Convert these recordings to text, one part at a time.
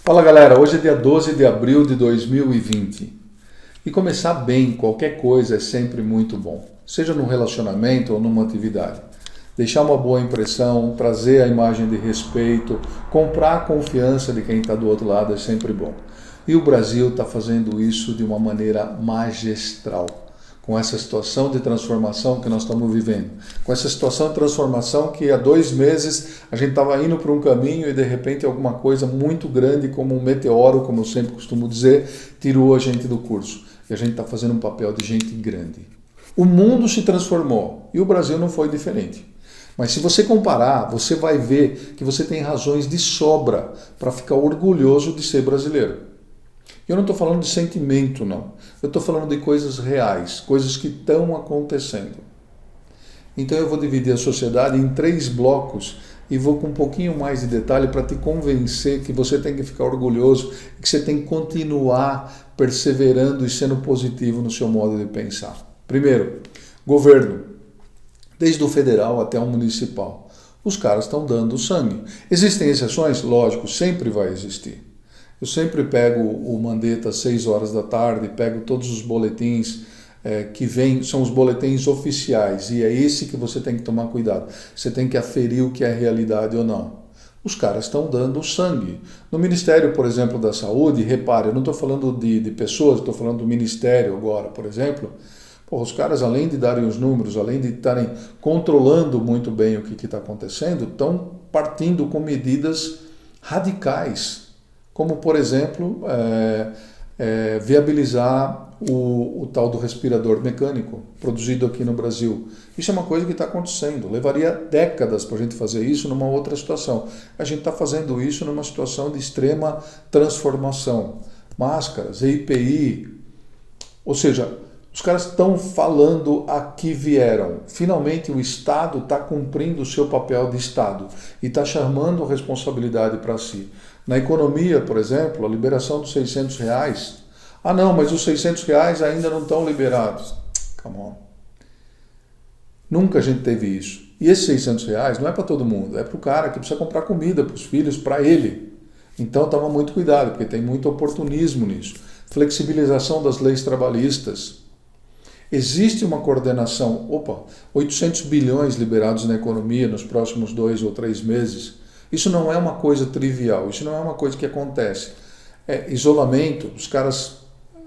Fala galera, hoje é dia 12 de abril de 2020 e começar bem qualquer coisa é sempre muito bom, seja num relacionamento ou numa atividade. Deixar uma boa impressão, trazer a imagem de respeito, comprar a confiança de quem está do outro lado é sempre bom. E o Brasil está fazendo isso de uma maneira magistral, com essa situação de transformação que nós estamos vivendo. Com essa situação de transformação que há 2 meses a gente estava indo para um caminho e de repente alguma coisa muito grande, como um meteoro, como eu sempre costumo dizer, tirou a gente do curso. E a gente está fazendo um papel de gente grande. O mundo se transformou e o Brasil não foi diferente. Mas se você comparar, você vai ver que você tem razões de sobra para ficar orgulhoso de ser brasileiro. Eu não estou falando de sentimento, não. Eu estou falando de coisas reais, coisas que estão acontecendo. Então eu vou dividir a sociedade em 3 blocos e vou com um pouquinho mais de detalhe para te convencer que você tem que ficar orgulhoso e que você tem que continuar perseverando e sendo positivo no seu modo de pensar. Primeiro, governo. Desde o federal até o municipal. Os caras estão dando sangue. Existem exceções? Lógico, sempre vai existir. Eu sempre pego o Mandetta às 6 horas da tarde, pego todos os boletins que vêm, são os boletins oficiais, e é esse que você tem que tomar cuidado. Você tem que aferir o que é realidade ou não. Os caras estão dando sangue. No Ministério, por exemplo, da Saúde, repare, eu não estou falando de pessoas, estou falando do Ministério agora, por exemplo. Pô, os caras, além de darem os números, além de estarem controlando muito bem o que está acontecendo, estão partindo com medidas radicais, como, por exemplo, viabilizar o tal do respirador mecânico, produzido aqui no Brasil. Isso é uma coisa que está acontecendo. Levaria décadas para a gente fazer isso numa outra situação. A gente está fazendo isso numa situação de extrema transformação. Máscaras, EPI, ou seja, os caras estão falando a que vieram. Finalmente o Estado está cumprindo o seu papel de Estado e está chamando a responsabilidade para si. Na economia, por exemplo, a liberação dos R$600. Ah não, mas os R$600 ainda não estão liberados. Come on. Nunca a gente teve isso. E esses R$600 não é para todo mundo, é para o cara que precisa comprar comida para os filhos, para ele. Então toma muito cuidado, porque tem muito oportunismo nisso. Flexibilização das leis trabalhistas. Existe uma coordenação, 800 bilhões liberados na economia nos próximos 2 ou 3 meses. Isso não é uma coisa trivial, isso não é uma coisa que acontece. É isolamento, os caras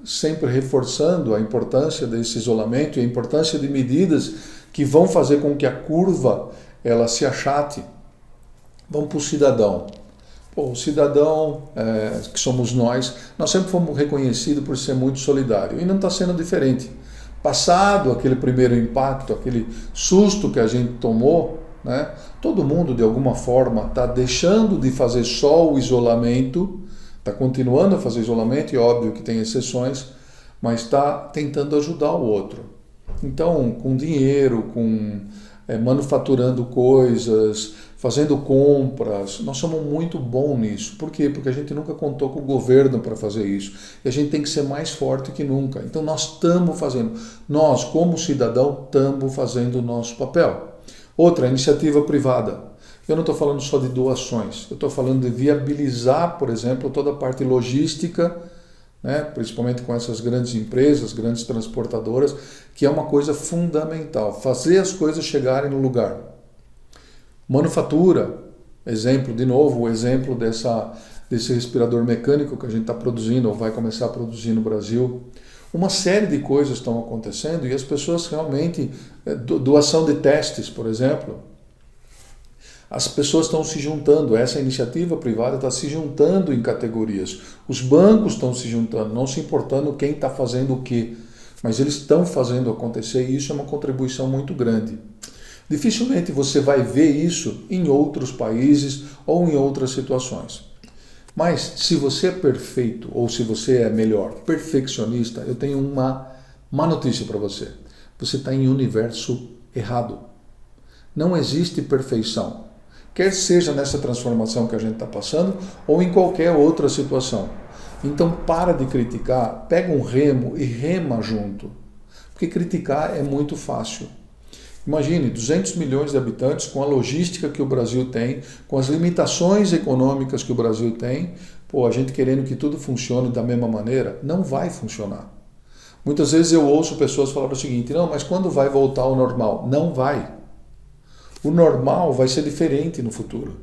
sempre reforçando a importância desse isolamento e a importância de medidas que vão fazer com que a curva ela se achate. Vamos para o cidadão. O cidadão, que somos nós sempre fomos reconhecidos por ser muito solidário e não está sendo diferente. Passado aquele primeiro impacto, aquele susto que a gente tomou, né, todo mundo de alguma forma está deixando de fazer só o isolamento, está continuando a fazer isolamento, e óbvio que tem exceções, mas está tentando ajudar o outro. Então, com dinheiro, manufaturando coisas, fazendo compras, nós somos muito bons nisso. Por quê? Porque a gente nunca contou com o governo para fazer isso. E a gente tem que ser mais forte que nunca. Então nós estamos fazendo. Nós, como cidadão, estamos fazendo o nosso papel. Outra, iniciativa privada. Eu não estou falando só de doações. Eu estou falando de viabilizar, por exemplo, toda a parte logística, né, principalmente com essas grandes empresas, grandes transportadoras, que é uma coisa fundamental. Fazer as coisas chegarem no lugar. Manufatura, exemplo, de novo, o exemplo desse respirador mecânico que a gente está produzindo ou vai começar a produzir no Brasil. Uma série de coisas estão acontecendo e as pessoas realmente, doação de testes, por exemplo, as pessoas estão se juntando, essa iniciativa privada está se juntando em categorias. Os bancos estão se juntando, não se importando quem está fazendo o quê, mas eles estão fazendo acontecer e isso é uma contribuição muito grande. Dificilmente você vai ver isso em outros países ou em outras situações. Mas se você é perfeito ou se você é melhor, perfeccionista, eu tenho uma má notícia para você. Você está em um universo errado. Não existe perfeição. Quer seja nessa transformação que a gente está passando ou em qualquer outra situação. Então para de criticar, pega um remo e rema junto. Porque criticar é muito fácil. Imagine, 200 milhões de habitantes, com a logística que o Brasil tem, com as limitações econômicas que o Brasil tem, pô, a gente querendo que tudo funcione da mesma maneira, não vai funcionar. Muitas vezes eu ouço pessoas falar o seguinte, não, mas quando vai voltar ao normal? Não vai. O normal vai ser diferente no futuro.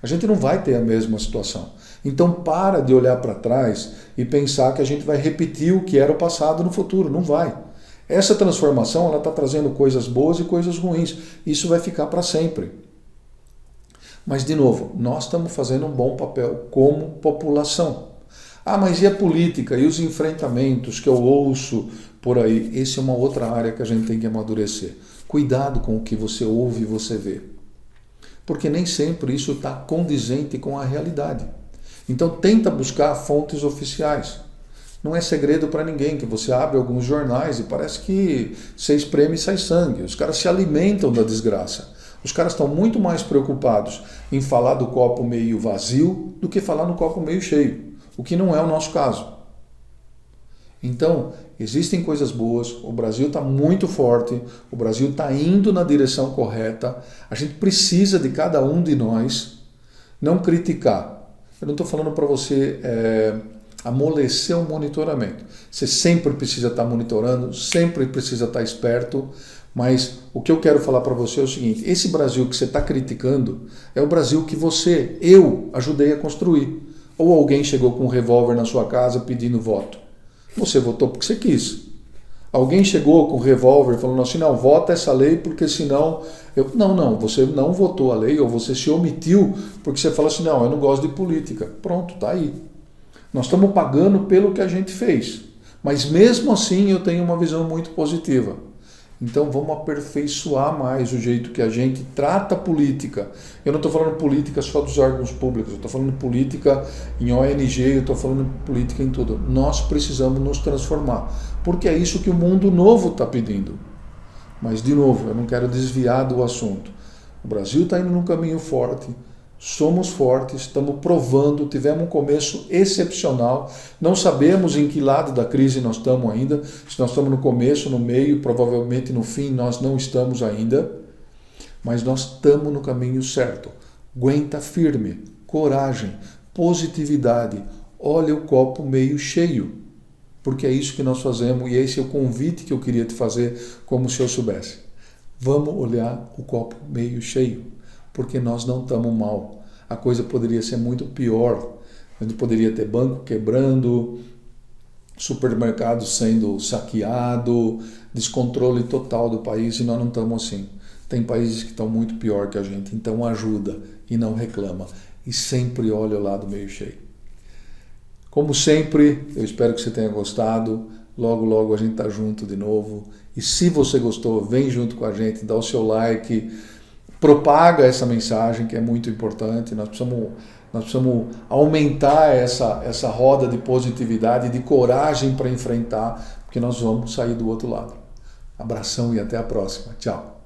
A gente não vai ter a mesma situação. Então para de olhar para trás e pensar que a gente vai repetir o que era o passado no futuro. Não vai. Essa transformação ela está trazendo coisas boas e coisas ruins. Isso vai ficar para sempre. Mas, de novo, nós estamos fazendo um bom papel como população. Ah, mas e a política? E os enfrentamentos que eu ouço por aí? Essa é uma outra área que a gente tem que amadurecer. Cuidado com o que você ouve e você vê. Porque nem sempre isso está condizente com a realidade. Então tenta buscar fontes oficiais. Não é segredo para ninguém que você abre alguns jornais e parece que você espreme e sai sangue. Os caras se alimentam da desgraça. Os caras estão muito mais preocupados em falar do copo meio vazio do que falar no copo meio cheio, o que não é o nosso caso. Então, existem coisas boas, o Brasil está muito forte, o Brasil está indo na direção correta, a gente precisa de cada um de nós não criticar. Eu não estou falando para você amolecer o monitoramento. Você sempre precisa estar monitorando, sempre precisa estar esperto, mas o que eu quero falar para você é o seguinte, esse Brasil que você está criticando é o Brasil que eu ajudei a construir. Ou alguém chegou com um revólver na sua casa pedindo voto. Você votou porque você quis. Alguém chegou com um revólver falando assim, não, vota essa lei porque senão... Não, você não votou a lei ou você se omitiu porque você fala assim, não, eu não gosto de política. Pronto, tá aí. Nós estamos pagando pelo que a gente fez. Mas mesmo assim eu tenho uma visão muito positiva. Então vamos aperfeiçoar mais o jeito que a gente trata a política. Eu não estou falando política só dos órgãos públicos, eu estou falando política em ONG, eu estou falando política em tudo. Nós precisamos nos transformar, porque é isso que o mundo novo está pedindo. Mas, de novo, eu não quero desviar do assunto. O Brasil está indo num caminho forte, somos fortes, estamos provando, tivemos um começo excepcional, não sabemos em que lado da crise nós estamos ainda, se nós estamos no começo, no meio, provavelmente no fim nós não estamos ainda, mas nós estamos no caminho certo. Aguenta firme, coragem, positividade, olha o copo meio cheio, porque é isso que nós fazemos e esse é o convite que eu queria te fazer como se eu soubesse. Vamos olhar o copo meio cheio. Porque nós não estamos mal. A coisa poderia ser muito pior. A gente poderia ter banco quebrando, supermercado sendo saqueado, descontrole total do país e nós não estamos assim. Tem países que estão muito pior que a gente, então ajuda e não reclama. E sempre olha o lado meio cheio. Como sempre, eu espero que você tenha gostado. Logo, logo a gente está junto de novo. E se você gostou, vem junto com a gente, dá o seu like, propaga essa mensagem que é muito importante. Nós precisamos aumentar essa roda de positividade e de coragem para enfrentar, porque nós vamos sair do outro lado. Abração e até a próxima. Tchau.